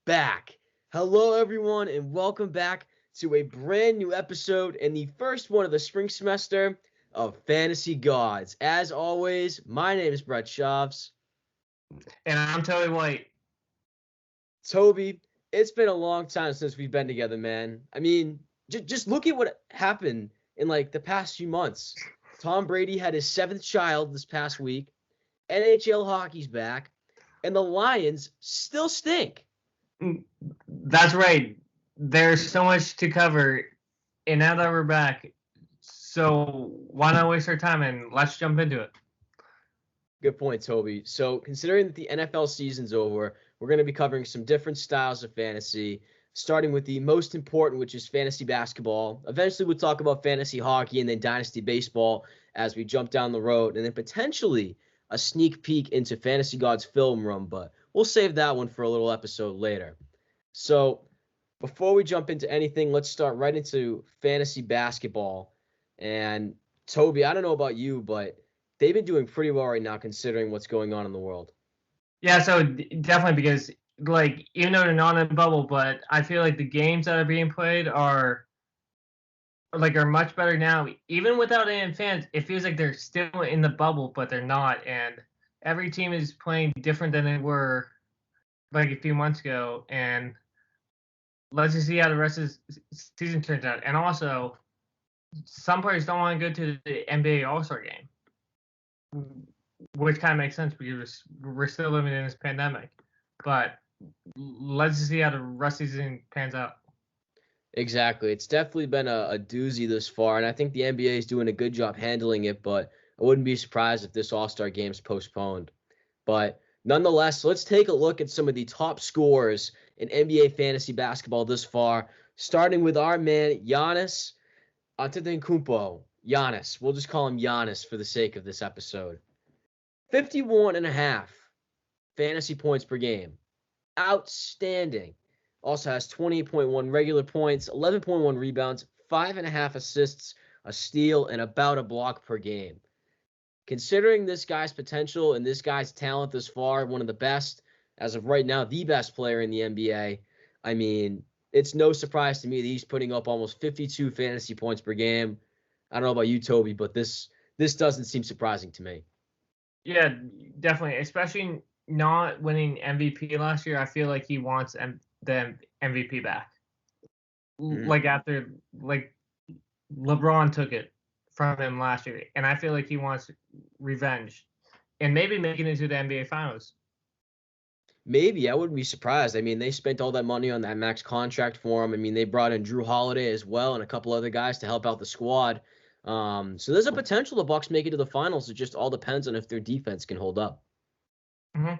back. Hello, everyone, and welcome back to a brand new episode and the first one of the spring semester of Fantasy Gods. As always, my name is Brett Schaafs. And I'm Toby White. Toby, it's been a long time since we've been together, man. I mean, just look at what happened in the past few months. Tom Brady had his seventh child this past week. NHL hockey's back, and the Lions still stink. That's right. There's so much to cover, and now that we're back, so why not waste our time and let's jump into it. Good point, Toby. So, considering that the NFL season's over, we're going to be covering some different styles of fantasy, starting with the most important, which is fantasy basketball. Eventually, we'll talk about fantasy hockey and then dynasty baseball as we jump down the road, and then potentially a sneak peek into Fantasy Gods film room, but we'll save that one for a little episode later. So, before we jump into anything, let's start right into fantasy basketball. And Toby, I don't know about you, but they've been doing pretty well right now considering what's going on in the world. Yeah, so definitely because, even though they're not in a bubble, but I feel like the games that are being played are much better now. Even without any fans, it feels like they're still in the bubble, but they're not. And every team is playing different than they were a few months ago. And let's just see how the rest of the season turns out. And also, some players don't want to go to the NBA All-Star game, which kind of makes sense because we're still living in this pandemic. But let's just see how the rest of the season pans out. Exactly. It's definitely been a doozy this far, and I think the NBA is doing a good job handling it, but I wouldn't be surprised if this All-Star game's postponed. But nonetheless, let's take a look at some of the top scorers in NBA fantasy basketball this far, starting with our man, Giannis Antetokounmpo. Giannis. We'll just call him Giannis for the sake of this episode. 51.5 fantasy points per game. Outstanding. Also has 28.1 regular points, 11.1 rebounds, 5.5 assists, a steal, and about a block per game. Considering this guy's potential and this guy's talent this far, one of the best, as of right now, the best player in the NBA, I mean, it's no surprise to me that he's putting up almost 52 fantasy points per game. I don't know about you, Toby, but this doesn't seem surprising to me. Yeah, definitely. Especially not winning MVP last year. I feel like he wants the MVP back. After LeBron took it from him last year, and I feel like he wants revenge, and maybe making it to the NBA Finals. Maybe. I wouldn't be surprised. I mean, they spent all that money on that max contract for him. I mean, they brought in Drew Holiday as well and a couple other guys to help out the squad. So there's a potential the Bucks make it to the finals. It just all depends on if their defense can hold up. Mm-hmm.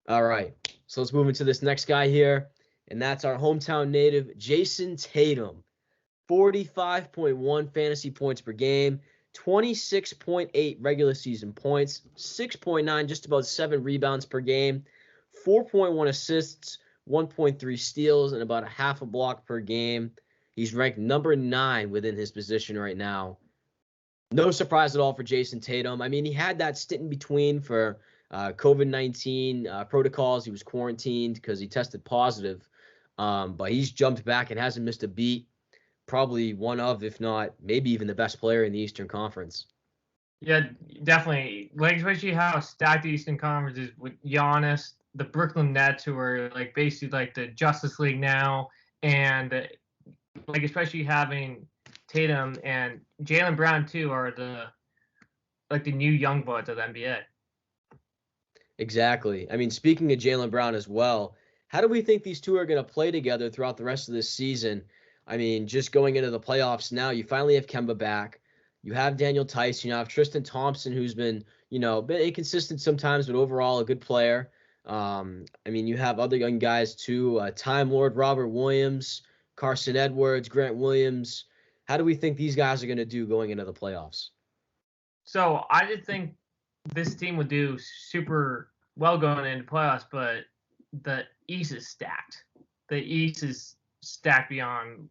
All right. So let's move into this next guy here, and that's our hometown native, Jason Tatum. 45.1 fantasy points per game, 26.8 regular season points, 6.9, just about 7 rebounds per game, 4.1 assists, 1.3 steals, and about a half a block per game. He's ranked number 9 within his position right now. No surprise at all for Jason Tatum. I mean, he had that stint in between for COVID-19 protocols. He was quarantined because he tested positive, but he's jumped back and hasn't missed a beat. Probably one of, if not, maybe even the best player in the Eastern Conference. Yeah, definitely. Especially how stacked the Eastern Conference is with Giannis, the Brooklyn Nets, who are basically the Justice League now, and especially having Tatum and Jaylen Brown too are the new young buds of the NBA. Exactly. I mean, speaking of Jaylen Brown as well, how do we think these two are going to play together throughout the rest of this season? I mean, just going into the playoffs now, you finally have Kemba back. You have Daniel Tice. You have Tristan Thompson, who's been, been inconsistent sometimes, but overall a good player. I mean, you have other young guys too. Time Lord Robert Williams, Carson Edwards, Grant Williams. How do we think these guys are going to do going into the playoffs? So I just think this team would do super well going into playoffs, but the East is stacked. The East is stacked beyond.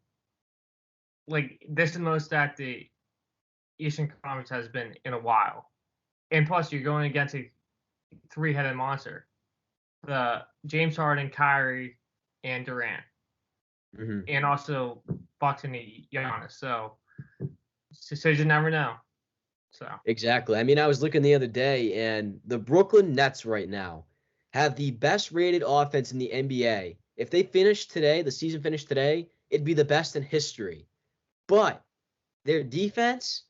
This is the most stacked the Eastern Conference has been in a while. And plus, you're going against a three-headed monster. the James Harden, Kyrie, and Durant, Mhm. and also Bucks and Giannis. So you never know. So Exactly. I mean, I was looking the other day, and the Brooklyn Nets right now have the best rated offense in the NBA. If they finished today, the season finished today, it'd be the best in history. But their defense,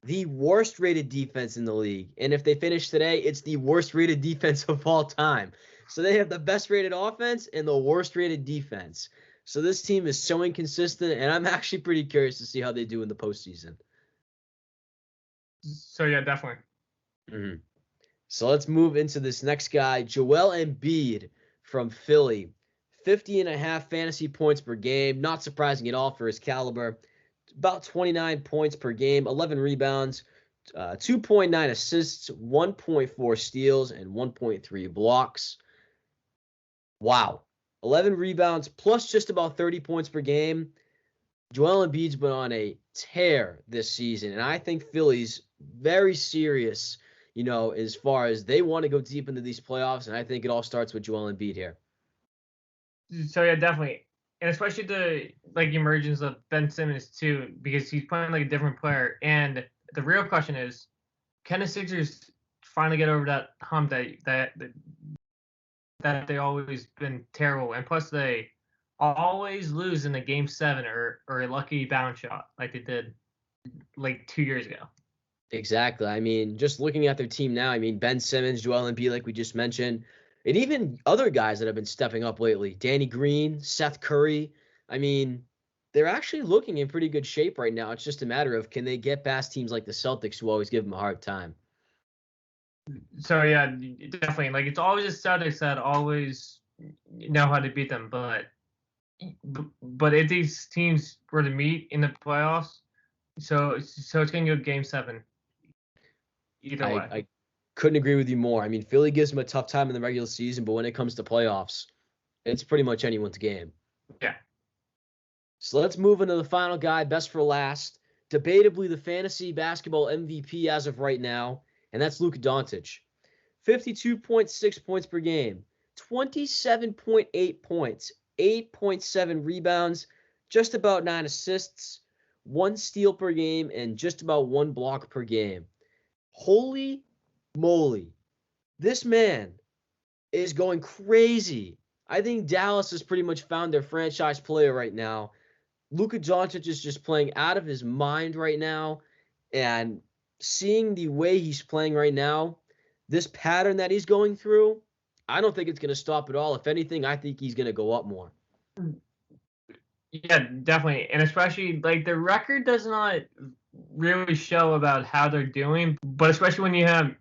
the worst rated defense in the league. And if they finish today, it's the worst rated defense of all time. So they have the best rated offense and the worst rated defense. So this team is so inconsistent, and I'm actually pretty curious to see how they do in the postseason. yeah, definitely. Mm-hmm. So let's move into this next guy, Joel Embiid from Philly. 50.5 fantasy points per game. Not surprising at all for his caliber. About 29 points per game, 11 rebounds, 2.9 assists, 1.4 steals, and 1.3 blocks. Wow. 11 rebounds plus just about 30 points per game. Joel Embiid's been on a tear this season, and I think Philly's very serious, as far as they want to go deep into these playoffs, and I think it all starts with Joel Embiid here. So yeah, definitely, and especially the emergence of Ben Simmons too, because he's playing like a different player. And the real question is, can the Sixers finally get over that hump that they always been terrible, and plus they always lose in the game 7 or a lucky bounce shot like they did like 2 years ago. Exactly. I mean, just looking at their team now, I mean, Ben Simmons, Joel Embiid, like we just mentioned, and even other guys that have been stepping up lately, Danny Green, Seth Curry. I mean, they're actually looking in pretty good shape right now. It's just a matter of can they get past teams like the Celtics who always give them a hard time. So yeah, definitely. Like it's always the Celtics that always know how to beat them, but if these teams were to meet in the playoffs, so it's gonna go game 7 either I, way. I couldn't agree with you more. I mean, Philly gives them a tough time in the regular season, but when it comes to playoffs, it's pretty much anyone's game. Yeah. So let's move into the final guy, best for last. Debatably the fantasy basketball MVP as of right now, and that's Luka Doncic. 52.6 points per game, 27.8 points, 8.7 rebounds, just about 9 assists, 1 steal per game, and just about 1 block per game. Holy moly. This man is going crazy. I think Dallas has pretty much found their franchise player right now. Luka Doncic is just playing out of his mind right now, and seeing the way he's playing right now, this pattern that he's going through, I don't think it's going to stop at all. If anything, I think he's going to go up more. Yeah, definitely. And especially like the record does not really show about how they're doing, but especially when you have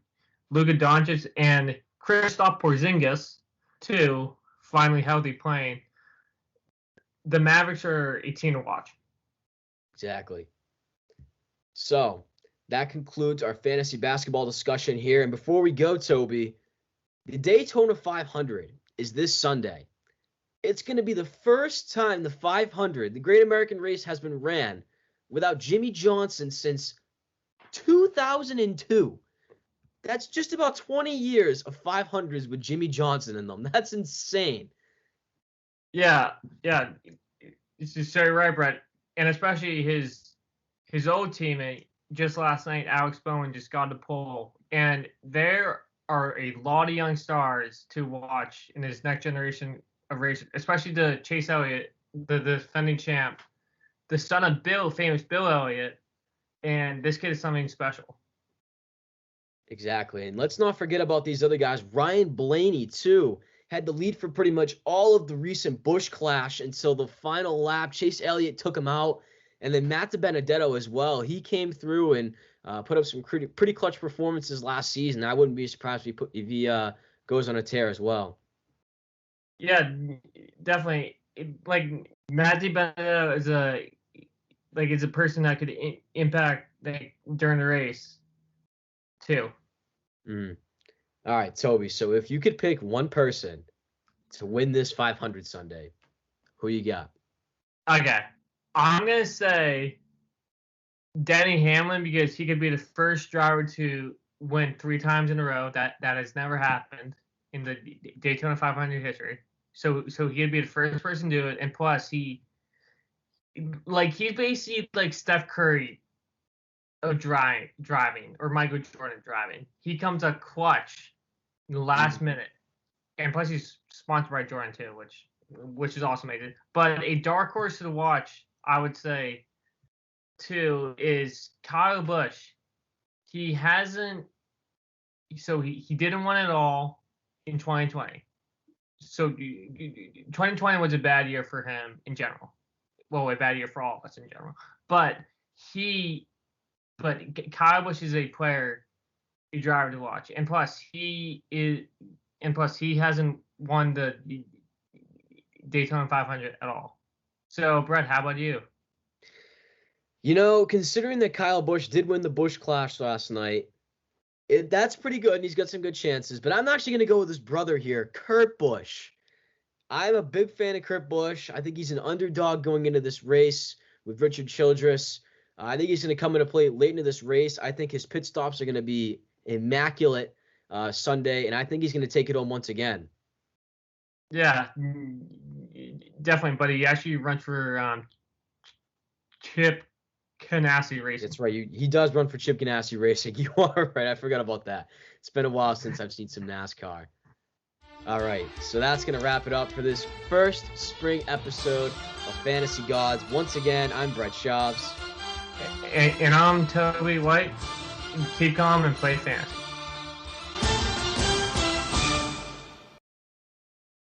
Luka Doncic and Kristaps Porzingis too, finally healthy playing, the Mavericks are a team to watch. Exactly. So that concludes our fantasy basketball discussion here. And before we go, Toby, the Daytona 500 is this Sunday. It's going to be the first time the 500, the Great American Race, has been ran without Jimmy Johnson since 2002. That's just about 20 years of 500s with Jimmy Johnson in them. That's insane. Yeah, it's just very right, Brett. And especially his old teammate just last night, Alex Bowen, just got the pole, and there are a lot of young stars to watch in this next generation of racers, especially to Chase Elliott, the defending champ, the son of famous Bill Elliott, and this kid is something special. Exactly. And let's not forget about these other guys. Ryan Blaney, too, had the lead for pretty much all of the recent Busch Clash until the final lap. Chase Elliott took him out. And then Matt DiBenedetto as well. He came through and put up some pretty clutch performances last season. I wouldn't be surprised if he goes on a tear as well. Yeah, definitely. Like Matt DiBenedetto is a person that could impact during the race too. Mm. All right, Toby. So if you could pick one person to win this 500 Sunday, who you got? Okay, I'm gonna say Denny Hamlin because he could be the first driver to win 3 times in a row. That has never happened. in the Daytona 500 history. So he'd be the first person to do it, and plus he's basically like Steph Curry of driving or Michael Jordan driving. He comes up clutch in the last minute, and plus he's sponsored by Jordan too, which is also amazing. But a dark horse to watch, I would say, too, is Kyle Busch. He hasn't. So he didn't win it all in 2020. So 2020 was a bad year for him in general. Well, a bad year for all of us in general. But Kyle Busch is a player, a driver to watch, and plus he hasn't won the Daytona 500 at all. So Brett, how about you? You know, considering that Kyle Busch did win the Busch Clash last night, that's pretty good, and he's got some good chances. But I'm actually going to go with his brother here, Kurt Busch. I'm a big fan of Kurt Busch. I think he's an underdog going into this race with Richard Childress. I think he's going to come into play late into this race. I think his pit stops are going to be immaculate Sunday, and I think he's going to take it home once again. Yeah, definitely. But he actually runs for Chip Ganassi Racing. That's right. He does run for Chip Ganassi Racing. You are right. I forgot about that. It's been a while since I've seen some NASCAR. All right. So that's going to wrap it up for this first spring episode of Fantasy Gods. Once again, I'm Brett Schaubs. And I'm Toby White. Keep calm and play fantasy.